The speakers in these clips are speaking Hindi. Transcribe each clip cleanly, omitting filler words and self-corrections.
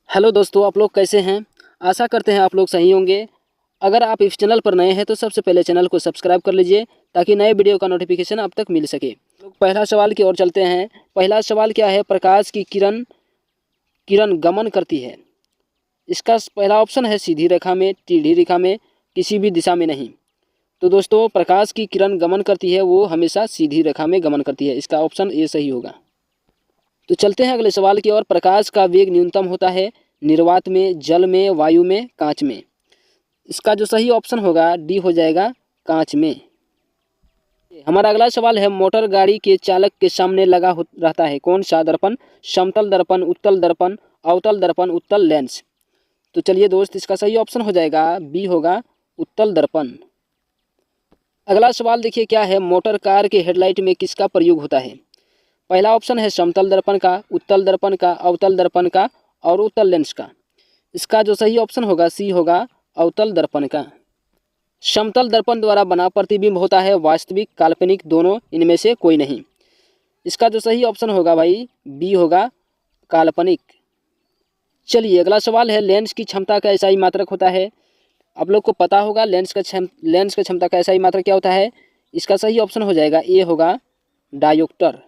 हेलो दोस्तों, आप लोग कैसे हैं। आशा करते हैं आप लोग सही होंगे। अगर आप इस चैनल पर नए हैं तो सबसे पहले चैनल को सब्सक्राइब कर लीजिए ताकि नए वीडियो का नोटिफिकेशन आप तक मिल सके। लोग पहला सवाल की ओर चलते हैं। पहला सवाल क्या है, प्रकाश की किरण किरण गमन करती है। इसका पहला ऑप्शन है सीधी रेखा में, टेढ़ी रेखा में, किसी भी दिशा में नहीं। तो दोस्तों, प्रकाश की किरण गमन करती है वो हमेशा सीधी रेखा में गमन करती है। इसका ऑप्शन ए सही होगा। तो चलते हैं अगले सवाल की ओर। प्रकाश का वेग न्यूनतम होता है निर्वात में, जल में, वायु में, कांच में। इसका जो सही ऑप्शन होगा डी हो जाएगा, कांच में। हमारा अगला सवाल है, मोटर गाड़ी के चालक के सामने लगा रहता है कौन सा दर्पण। समतल दर्पण, उत्तल दर्पण, अवतल दर्पण, उत्तल लेंस। तो चलिए दोस्त, इसका सही ऑप्शन हो जाएगा बी होगा, उत्तल दर्पण। अगला सवाल देखिए क्या है, मोटर कार के हेडलाइट में किसका प्रयोग होता है। पहला ऑप्शन है समतल दर्पण का, उत्तल दर्पण का, अवतल दर्पण का और उत्तल लेंस का। इसका जो सही ऑप्शन होगा सी होगा, अवतल दर्पण का। समतल दर्पण द्वारा बना प्रतिबिंब होता है वास्तविक, काल्पनिक, दोनों, इनमें से कोई नहीं। इसका जो सही ऑप्शन होगा भाई बी होगा, काल्पनिक। चलिए अगला सवाल है, लेंस की क्षमता का एसआई मात्रक होता है। आप लोग को पता होगा लेंस का क्षमता का एसआई मात्रक क्या होता है। इसका सही ऑप्शन हो जाएगा ए होगा, डायोप्टर।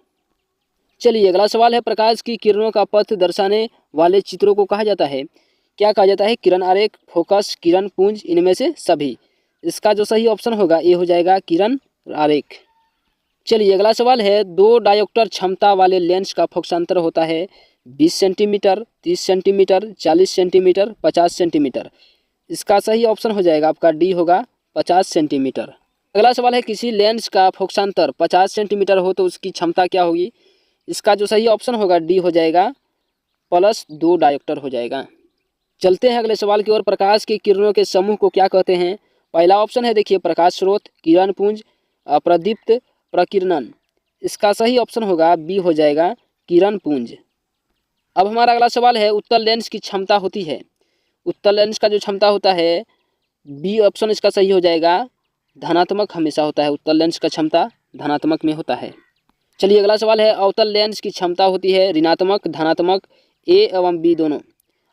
चलिए अगला सवाल है, प्रकाश की किरणों का पथ दर्शाने वाले चित्रों को कहा जाता है। क्या कहा जाता है, किरण आरेख, फोकस, किरण पुंज, इनमें से सभी। इसका जो सही ऑप्शन होगा ये हो जाएगा, किरण आरेख। चलिए अगला सवाल है, दो डायोप्टर क्षमता वाले लेंस का फोकसांतर होता है 20 सेंटीमीटर, 30 सेंटीमीटर, 40 सेंटीमीटर, 50 सेंटीमीटर। इसका सही ऑप्शन हो जाएगा आपका डी होगा, 50 सेंटीमीटर। अगला सवाल है, किसी लेंस का फोकसांतर 50 सेंटीमीटर हो तो उसकी क्षमता क्या होगी। इसका जो सही ऑप्शन होगा डी हो जाएगा, +2 डायोप्टर हो जाएगा। चलते हैं अगले सवाल की ओर। प्रकाश की किरणों के समूह को क्या कहते हैं। पहला ऑप्शन है देखिए, प्रकाश स्रोत, किरण पुंज, प्रदीप्त, प्रकीर्णन। इसका सही ऑप्शन होगा बी हो जाएगा, किरण पुंज। अब हमारा अगला सवाल है, उत्तल लेंस की क्षमता होती है। उत्तल लेंस का जो क्षमता होता है, बी ऑप्शन इसका सही हो जाएगा, धनात्मक हमेशा होता है। उत्तल लेंस का क्षमता धनात्मक में होता है। चलिए अगला सवाल है, अवतल लेंस की क्षमता होती है ऋणात्मक, धनात्मक, ए एवं बी दोनों।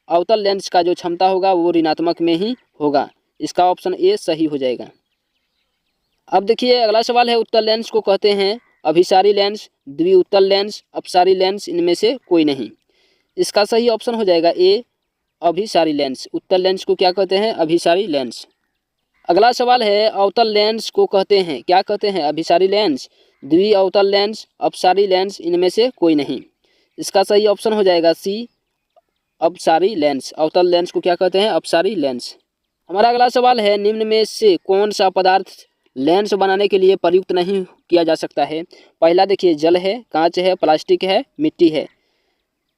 अवतल लेंस का जो क्षमता होगा वो ऋणात्मक में ही होगा। इसका ऑप्शन ए सही हो जाएगा। अब देखिए अगला सवाल है, उत्तल लेंस को कहते हैं अभिसारी लेंस, द्विउत्तल लेंस, अपसारी लेंस, इनमें से कोई नहीं। इसका सही ऑप्शन हो जाएगा ए, अभिसारी लेंस। उत्तल लेंस को क्या कहते हैं, अभिसारी लेंस। अगला सवाल है, अवतल लेंस को कहते हैं क्या कहते हैं, अभिसारी लेंस, द्वि अवतल लेंस, अपसारी लेंस, इनमें से कोई नहीं। इसका सही ऑप्शन हो जाएगा सी, अपसारी लेंस। अवतल लेंस को क्या कहते हैं, अपसारी लेंस। हमारा अगला सवाल है, निम्न में से कौन सा पदार्थ लेंस बनाने के लिए प्रयुक्त नहीं किया जा सकता है। पहला देखिए, जल है, कांच है, प्लास्टिक है, मिट्टी है।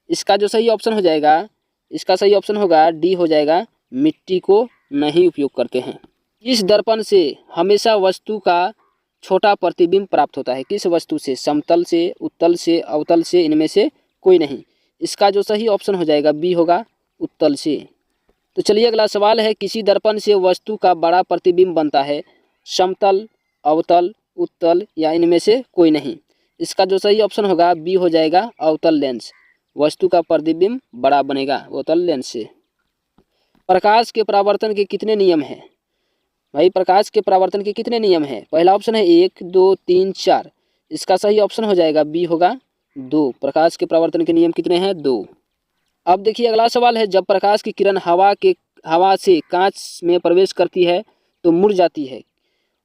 इसका जो सही ऑप्शन हो जाएगा, इसका सही ऑप्शन होगा डी हो जाएगा, मिट्टी को नहीं उपयोग करते हैं। इस दर्पण से हमेशा वस्तु का छोटा प्रतिबिंब प्राप्त होता है। किस वस्तु से, समतल से, उत्तल से, अवतल से, इनमें से कोई नहीं। इसका जो सही ऑप्शन हो जाएगा बी होगा, उत्तल से। तो चलिए अगला सवाल है, किसी दर्पण से वस्तु का बड़ा प्रतिबिंब बनता है, समतल, अवतल, उत्तल या इनमें से कोई नहीं। इसका जो सही ऑप्शन होगा बी हो जाएगा, अवतल लेंस। वस्तु का प्रतिबिंब बड़ा बनेगा अवतल लेंस से। प्रकाश के परावर्तन के कितने नियम हैं। भाई प्रकाश के परावर्तन के कितने नियम हैं। पहला ऑप्शन है 1, 2, 3, 4। इसका सही ऑप्शन हो जाएगा बी होगा, 2। प्रकाश के परावर्तन के नियम कितने हैं, 2। अब देखिए अगला सवाल है, जब प्रकाश की किरण हवा से कांच में प्रवेश करती है तो मुड़ जाती है।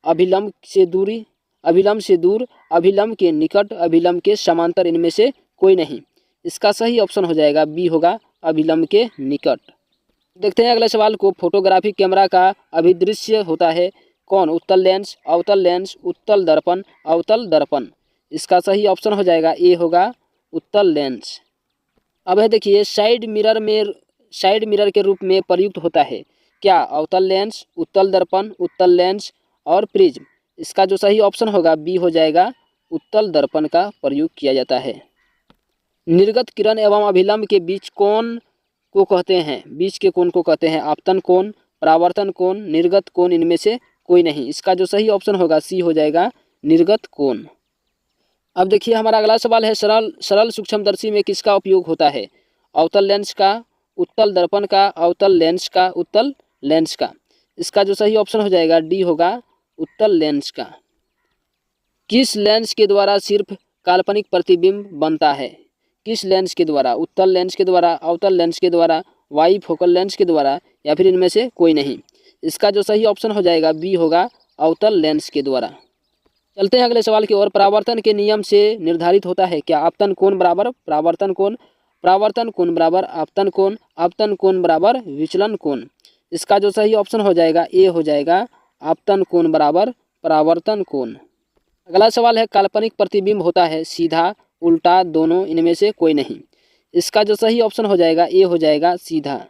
अभिलंब से दूरी, अभिलंब से दूर, अभिलंब के निकट, अभिलंब के समांतर, इनमें से कोई नहीं। इसका सही ऑप्शन हो जाएगा बी होगा, अभिलंब के निकट। देखते हैं अगले सवाल को, फोटोग्राफी कैमरा का अभिदृश्य होता है कौन, उत्तल लेंस, अवतल लेंस, उत्तल दर्पण, अवतल दर्पण। इसका सही ऑप्शन हो जाएगा ए होगा, उत्तल लेंस। अब है देखिए, साइड मिरर के रूप में प्रयुक्त होता है क्या, अवतल लेंस, उत्तल दर्पण, उत्तल लेंस और प्रिज्म। इसका जो सही ऑप्शन होगा बी हो जाएगा, उत्तल दर्पण का प्रयोग किया जाता है। निर्गत किरण एवं अभिलंब के बीच कोण को कहते हैं, बीच के कोण को कहते हैं आपतन कोण, परावर्तन कोण, निर्गत कोण, इनमें से कोई नहीं। इसका जो सही ऑप्शन होगा सी हो जाएगा, निर्गत कोण। अब देखिए हमारा अगला सवाल है, सरल सूक्ष्मदर्शी में किसका उपयोग होता है। अवतल लेंस का, उत्तल दर्पण का, अवतल लेंस का, उत्तल लेंस का। इसका जो सही ऑप्शन हो जाएगा डी होगा उत्तल लेंस का। किस लेंस के द्वारा सिर्फ काल्पनिक प्रतिबिंब बनता है? किस लेंस के द्वारा? उत्तल लेंस के द्वारा, अवतल लेंस के द्वारा, वाई फोकल लेंस के द्वारा, या फिर इनमें से कोई नहीं। इसका जो सही ऑप्शन हो जाएगा बी होगा अवतल लेंस के द्वारा। चलते हैं अगले सवाल की ओर। परावर्तन के नियम से निर्धारित होता है क्या? आपतन कोण बराबर परावर्तन कोण, परावर्तन कोण बराबर आपतन कोण, आपतन कोण बराबर विचलन कोण। इसका जो सही ऑप्शन हो जाएगा ए हो जाएगा आपतन कोण बराबर परावर्तन कोण। अगला सवाल है काल्पनिक प्रतिबिंब होता है सीधा, उल्टा, दोनों, इनमें से कोई नहीं। इसका जो सही ऑप्शन हो जाएगा ए हो जाएगा सीधा।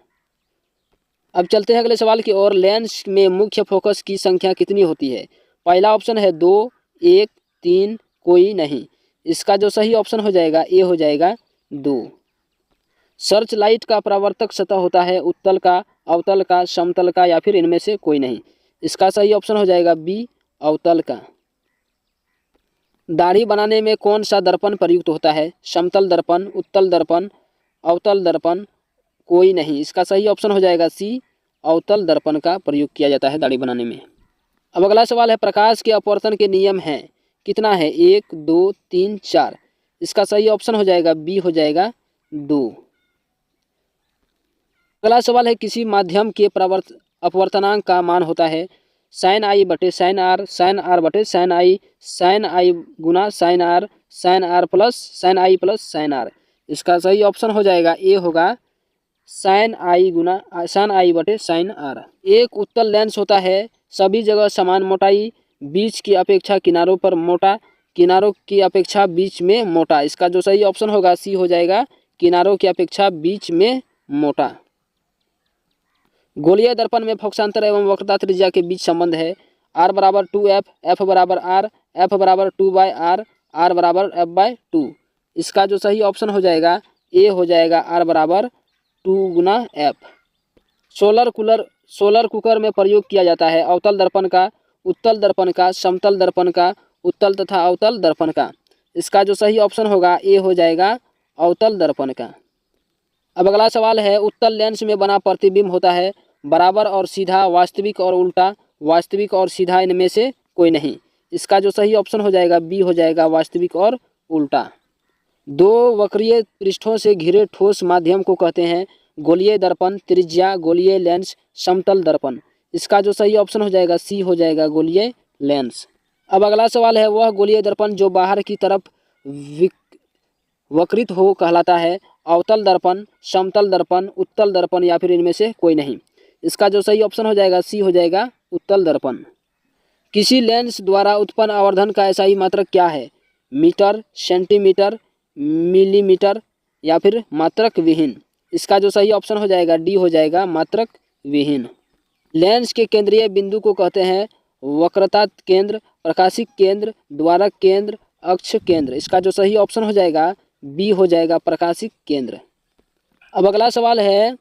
अब चलते हैं अगले सवाल की ओर। लेंस में मुख्य फोकस की संख्या कितनी होती है? पहला ऑप्शन है 2, 1, 3, कोई नहीं। इसका जो सही ऑप्शन हो जाएगा ए हो जाएगा 2। सर्च लाइट का परावर्तक सतह होता है उत्तल का, अवतल का, समतल का, या फिर इनमें से कोई नहीं। इसका सही ऑप्शन हो जाएगा बी अवतल का। दाढ़ी बनाने में कौन सा दर्पण प्रयुक्त होता है? समतल दर्पण, उत्तल दर्पण, अवतल दर्पण, कोई नहीं। इसका सही ऑप्शन हो जाएगा सी अवतल दर्पण का प्रयोग किया जाता है दाढ़ी बनाने में। अब अगला सवाल है प्रकाश के अपवर्तन के नियम हैं कितना है? 1, 2, 3, 4। इसका सही ऑप्शन हो जाएगा बी हो जाएगा 2। अगला सवाल है किसी माध्यम के अपवर्तनांक का मान होता है साइन आई बटे साइन आर, साइन आर बटे साइन आई गुना sine R plus sine R. इसका सही ऑप्शन हो जाएगा ए होगा साइन आई गुना साइन आई बटे साइन आर। एक उत्तल लेंस होता है सभी जगह समान मोटाई, बीच की अपेक्षा किनारों पर मोटा, किनारों की अपेक्षा बीच में मोटा। इसका जो सही ऑप्शन होगा सी हो जाएगा किनारों की अपेक्षा बीच में मोटा। गोलीय दर्पण में फोकसांतर एवं वक्रता त्रिज्या के बीच संबंध है r बराबर 2f, f बराबर r, f बराबर 2/r, r बराबर f/2। इसका जो सही ऑप्शन हो जाएगा ए हो जाएगा r बराबर 2 गुना f। सोलर कुकर में प्रयोग किया जाता है अवतल दर्पण का, उत्तल दर्पण का, समतल दर्पण का, उत्तल तथा अवतल दर्पण का। इसका जो सही ऑप्शन होगा ए हो जाएगा अवतल दर्पण का। अब अगला सवाल है उत्तल लेंस में बना प्रतिबिंब होता है बराबर और सीधा, वास्तविक और उल्टा, वास्तविक और सीधा, इनमें से कोई नहीं। इसका जो सही ऑप्शन हो जाएगा बी हो जाएगा वास्तविक और उल्टा। दो वक्रीय पृष्ठों से घिरे ठोस माध्यम को कहते हैं गोलीय दर्पण, त्रिज्या, गोलीय लेंस, समतल दर्पण। इसका जो सही ऑप्शन हो जाएगा सी हो जाएगा गोलीय लेंस। अब अगला सवाल है वह गोलीय दर्पण जो बाहर की तरफ वक्रित हो कहलाता है अवतल दर्पण, समतल दर्पण, उत्तल दर्पण, या फिर इनमें से कोई नहीं। इसका जो सही ऑप्शन हो जाएगा सी हो जाएगा उत्तल दर्पण। किसी लेंस द्वारा उत्पन्न आवर्धन का SI मात्रक क्या है? मीटर, सेंटीमीटर, मिलीमीटर, या फिर मात्रक विहीन। इसका जो सही ऑप्शन हो जाएगा डी हो जाएगा मात्रक विहीन। लेंस के केंद्रीय बिंदु को कहते हैं वक्रता केंद्र, प्रकाशिक केंद्र, द्वारक केंद्र, अक्ष केंद्र। इसका जो सही ऑप्शन हो जाएगा बी हो जाएगा प्रकाशिक केंद्र। अब अगला सवाल है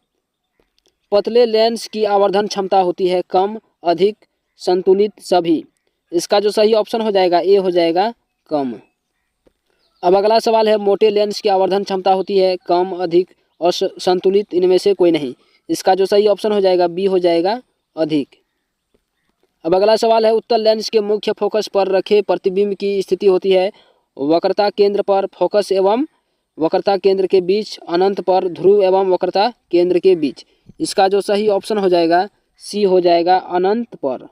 पतले लेंस की आवर्धन क्षमता होती है कम, अधिक, संतुलित, सभी। इसका जो सही ऑप्शन हो जाएगा ए हो जाएगा कम। अब अगला सवाल है मोटे लेंस की आवर्धन क्षमता होती है कम, अधिक और संतुलित, इनमें से कोई नहीं। इसका जो सही ऑप्शन हो जाएगा बी हो जाएगा अधिक। अब अगला सवाल है उत्तल लेंस के मुख्य फोकस पर रखे प्रतिबिंब की स्थिति होती है वक्रता केंद्र पर, फोकस एवं वक्रता केंद्र के बीच, अनंत पर, ध्रुव एवं वक्रता केंद्र के बीच। इसका जो सही ऑप्शन हो जाएगा सी हो जाएगा अनंत पर।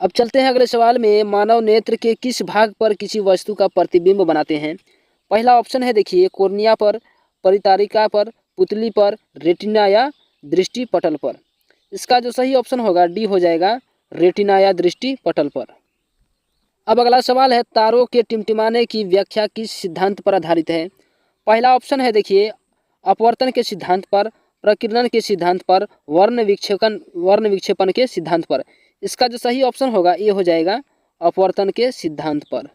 अब चलते हैं अगले सवाल में मानव नेत्र के किस भाग पर किसी वस्तु का प्रतिबिंब बनाते हैं? पहला ऑप्शन है देखिए कोर्निया पर, परितारिका पर, पुतली पर, रेटिना या दृष्टि पटल पर। इसका जो सही ऑप्शन होगा डी हो जाएगा रेटिना या दृष्टि पटल पर। अब अगला सवाल है तारों के टिमटिमाने की व्याख्या किस सिद्धांत पर आधारित है? पहला ऑप्शन है देखिए अपवर्तन के सिद्धांत पर, प्रकीर्णन के सिद्धांत पर, वर्ण विक्षेपण के सिद्धांत पर। इसका जो सही ऑप्शन होगा ये हो जाएगा अपवर्तन के सिद्धांत पर।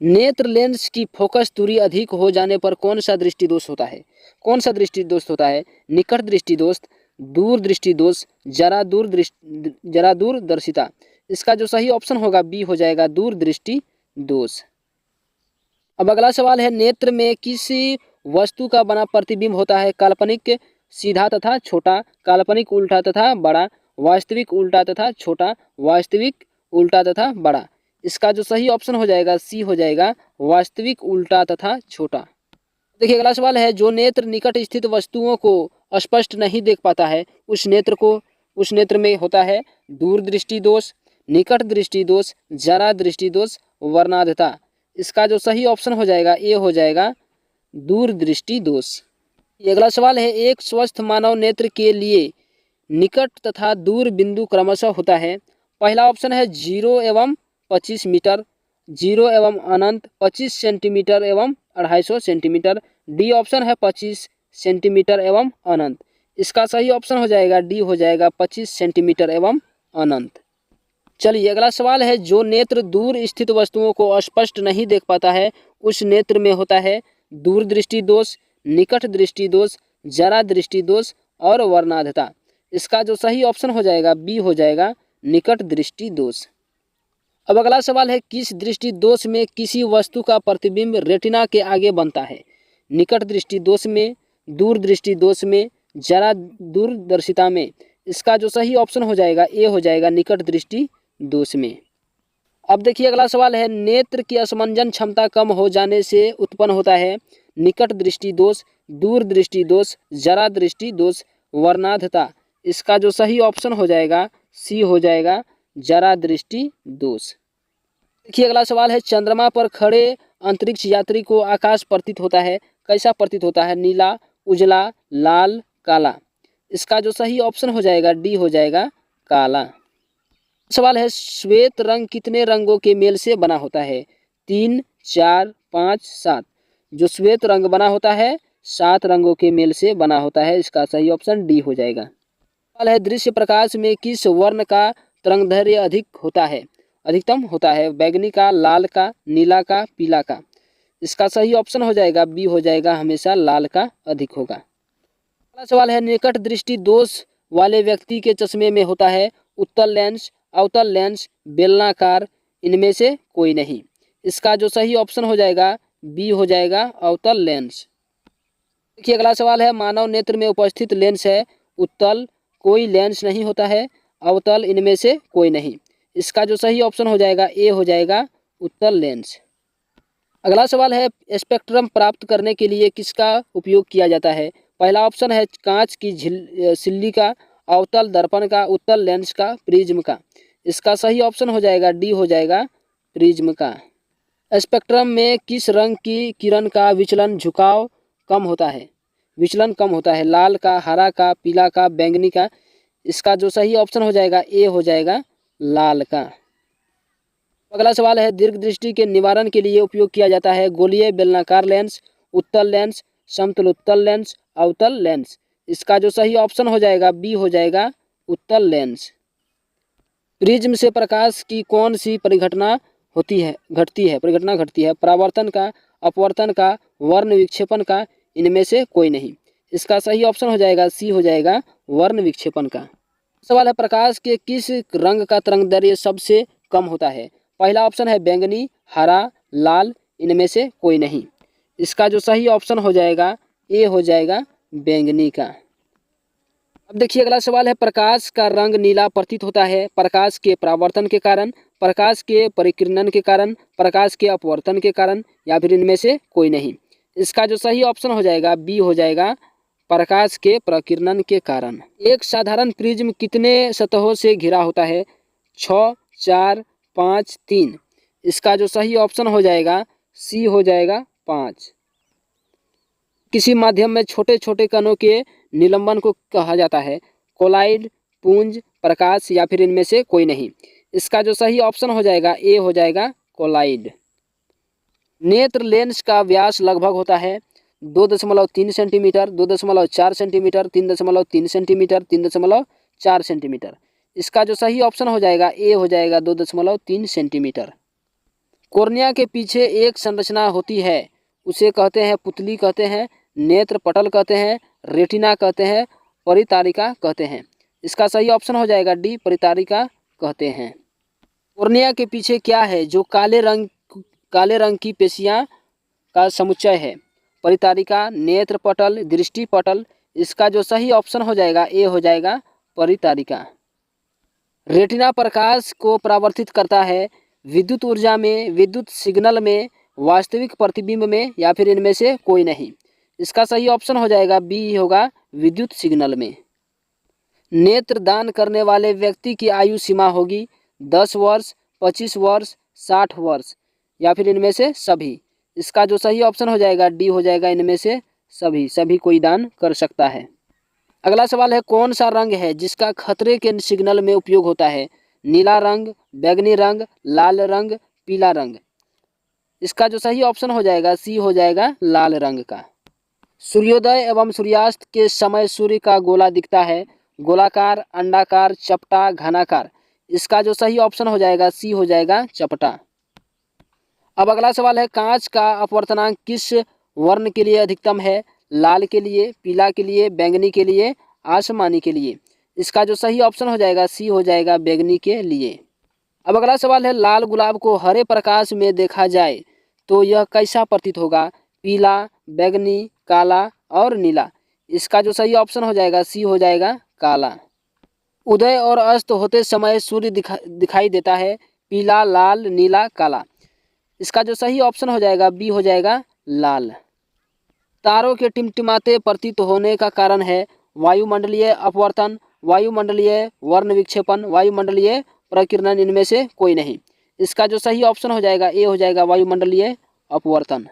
नेत्र लेंस की फोकस दूरी अधिक हो जाने पर कौन सा दृष्टि दोष होता है? कौन सा दृष्टि दोष होता है? निकट दृष्टि दोष, दूर दृष्टि दोष, जरा दूरदर्शिता। इसका जो सही ऑप्शन होगा बी हो जाएगा दूर दृष्टि दोष। अब अगला सवाल है नेत्र में किसी वस्तु का बना प्रतिबिंब होता है काल्पनिक सीधा तथा छोटा, काल्पनिक उल्टा तथा बड़ा, वास्तविक उल्टा तथा छोटा, वास्तविक उल्टा तथा बड़ा। इसका जो सही ऑप्शन हो जाएगा सी हो जाएगा, वास्तविक उल्टा तथा छोटा। देखिए अगला सवाल है, जो नेत्र निकट स्थित वस्तुओं को स्पष्ट नहीं देख पाता है उस नेत्र में होता है दूरदृष्टि दोष, निकट दृष्टि दोष, जरा दृष्टि दोष, वर्णांधता। इसका जो सही ऑप्शन हो जाएगा ए हो जाएगा, दूरदृष्टि दोष। ये अगला सवाल है, एक स्वस्थ मानव नेत्र के लिए निकट तथा दूर बिंदु क्रमशः होता है। पहला ऑप्शन है 0 एवं 25 मीटर, 0 एवं अनंत 25 सेंटीमीटर एवं 250 सेंटीमीटर। डी ऑप्शन है 25 सेंटीमीटर एवं अनंत। इसका सही ऑप्शन हो जाएगा डी हो जाएगा, 25 सेंटीमीटर एवं अनंत। चलिए अगला सवाल है, जो नेत्र दूर स्थित वस्तुओं को स्पष्ट नहीं देख पाता है उस नेत्र में होता है दूरदृष्टि दोष, निकट दृष्टि दोष, जरा दृष्टि दोष और वर्णांधता। इसका जो सही ऑप्शन हो जाएगा बी हो जाएगा, निकट दृष्टि दोष। अब अगला सवाल है, किस दृष्टि दोष में किसी वस्तु का प्रतिबिंब रेटिना के आगे बनता है? निकट दृष्टि दोष में, दूर दृष्टि दोष में, जरा दूरदर्शिता में। इसका जो सही ऑप्शन हो जाएगा ए हो जाएगा, निकट दृष्टि दोष में। अब देखिए अगला सवाल है, नेत्र की असमंजन क्षमता कम हो जाने से उत्पन्न होता है निकट दृष्टि दोष, दूर दृष्टि दोष, जरा दृष्टि दोष, वर्णांधता। इसका जो सही ऑप्शन हो जाएगा सी हो जाएगा, जरा दृष्टि दोष। देखिए अगला सवाल है, चंद्रमा पर खड़े अंतरिक्ष यात्री को आकाश प्रतीत होता है, कैसा प्रतीत होता है? नीला, उजला, लाल, काला। इसका जो सही ऑप्शन हो जाएगा डी हो जाएगा, काला। सवाल है, श्वेत रंग कितने रंगों के मेल से बना होता है? 3, 4, 5, 7। जो श्वेत रंग बना होता है 7 रंगों के मेल से बना होता है। इसका सही ऑप्शन डी हो जाएगा। सवाल है, दृश्य प्रकाश में किस वर्ण का तरंगदैर्घ्य अधिक होता है, अधिकतम होता है? बैगनी का, लाल का, नीला का, पीला का। इसका सही ऑप्शन हो जाएगा बी हो जाएगा, हमेशा लाल का अधिक होगा। अगला सवाल है, निकट दृष्टि दोष वाले व्यक्ति के चश्मे में होता है उत्तल लेंस, अवतल लेंस, बेलनाकार, इनमें से कोई नहीं। इसका जो सही ऑप्शन हो जाएगा बी हो जाएगा, अवतल लेंस। देखिए अगला सवाल है, मानव नेत्र में उपस्थित लेंस है उत्तल, कोई लेंस नहीं होता है, अवतल, इनमें से कोई नहीं। इसका जो सही ऑप्शन हो जाएगा ए हो जाएगा, उत्तल लेंस। अगला सवाल है, स्पेक्ट्रम प्राप्त करने के लिए किसका उपयोग किया जाता है? पहला ऑप्शन है कांच की सिल्ली का, अवतल दर्पण का, उत्तल लेंस का, प्रिज्म का। इसका सही ऑप्शन हो जाएगा डी हो जाएगा, प्रिज्म का। स्पेक्ट्रम में किस रंग की किरण का विचलन झुकाव कम होता है? विचलन कम होता है लाल का, हरा का, पीला का, बैंगनी का। इसका जो सही ऑप्शन हो जाएगा ए हो जाएगा, लाल का। अगला सवाल है, दीर्घ दृष्टि के निवारण के लिए उपयोग किया जाता है गोलीय बेलनाकार लेंस, उत्तल लेंस, समतल उत्तल लेंस, अवतल लेंस। इसका जो सही ऑप्शन हो जाएगा बी हो जाएगा, उत्तल लेंस। प्रिज्म से प्रकाश की कौन सी परिघटना घटती है? परावर्तन का, अपवर्तन का, वर्ण विक्षेपण का, इनमें से कोई नहीं। इसका सही ऑप्शन हो जाएगा सी हो जाएगा, वर्ण विक्षेपण का। सवाल है, प्रकाश के किस रंग का तरंगदैर्घ्य सबसे कम होता है? पहला ऑप्शन है बैंगनी, हरा, लाल, इनमें से कोई नहीं। इसका जो सही ऑप्शन हो जाएगा ए हो जाएगा, बैंगनी का। अब देखिए अगला सवाल है, प्रकाश का रंग नीला प्रतीत होता है प्रकाश के परावर्तन के कारण, प्रकाश के परिकिरणन के कारण, प्रकाश के अपवर्तन के कारण, या फिर इनमें से कोई नहीं। इसका जो सही ऑप्शन हो जाएगा बी हो जाएगा, प्रकाश के प्रकीर्णन के कारण। एक साधारण प्रिज्म कितने सतहों से घिरा होता है? 6, 4, 5, 3। इसका जो सही ऑप्शन हो जाएगा सी हो जाएगा, 5। किसी माध्यम में छोटे छोटे कणों के निलंबन को कहा जाता है कोलाइड, पुंज, प्रकाश, या फिर इनमें से कोई नहीं। इसका जो सही ऑप्शन हो जाएगा ए हो जाएगा, कोलाइड। नेत्र लेंस का व्यास लगभग होता है 2.3 सेंटीमीटर, 2.4 सेंटीमीटर, 3.3 सेंटीमीटर, 3.4 सेंटीमीटर। इसका जो सही ऑप्शन हो जाएगा ए हो जाएगा, 2.3 सेंटीमीटर। कॉर्निया के पीछे एक संरचना होती है, उसे कहते हैं पुतली कहते हैं, नेत्र पटल कहते हैं, रेटिना कहते हैं, परितारिका कहते हैं। इसका सही ऑप्शन हो जाएगा डी, परितारिका कहते हैं। कॉर्निया के पीछे क्या है जो काले रंग की पेशियां का समुच्चय है? परितारिका, नेत्र पटल, दृष्टि पटल। इसका जो सही ऑप्शन हो जाएगा ए हो जाएगा परितारिका। रेटिना प्रकाश को परावर्तित करता है विद्युत ऊर्जा में, विद्युत सिग्नल में, वास्तविक प्रतिबिंब में या फिर इनमें से कोई नहीं। इसका सही ऑप्शन हो जाएगा बी होगा विद्युत सिग्नल में। नेत्र दान करने वाले व्यक्ति की आयु सीमा होगी 10 वर्ष, 25 वर्ष, 60 वर्ष या फिर इनमें से सभी। इसका जो सही ऑप्शन हो जाएगा डी हो जाएगा इनमें से सभी, सभी कोई दान कर सकता है। अगला सवाल है कौन सा रंग है जिसका खतरे के सिग्नल में उपयोग होता है? नीला रंग, बैगनी रंग, लाल रंग, पीला रंग। इसका जो सही ऑप्शन हो जाएगा सी हो जाएगा लाल रंग का। सूर्योदय एवं सूर्यास्त के समय सूर्य का गोला दिखता है गोलाकार, अंडाकार, चपटा, घनाकार। इसका जो सही ऑप्शन हो जाएगा सी हो जाएगा चपटा। अब अगला सवाल है कांच का अपवर्तनांक किस वर्ण के लिए अधिकतम है? लाल के लिए, पीला के लिए, बैंगनी के लिए, आसमानी के लिए। इसका जो सही ऑप्शन हो जाएगा सी हो जाएगा बैंगनी के लिए। अब अगला सवाल है लाल गुलाब को हरे प्रकाश में देखा जाए तो यह कैसा प्रतीत होगा? पीला, बैंगनी, काला और नीला। इसका जो सही ऑप्शन हो जाएगा सी हो जाएगा काला। उदय और अस्त होते समय सूर्य दिखाई देता है पीला, लाल, नीला, काला। इसका जो सही ऑप्शन हो जाएगा बी हो जाएगा लाल। तारों के टिमटिमाते प्रतीत होने का कारण है वायुमंडलीय अपवर्तन, वायुमंडलीय वर्ण विक्षेपण, वायुमंडलीय प्रकीर्णन। इनमें से कोई नहीं। इसका जो सही ऑप्शन हो जाएगा ए हो जाएगा वायुमंडलीय अपवर्तन।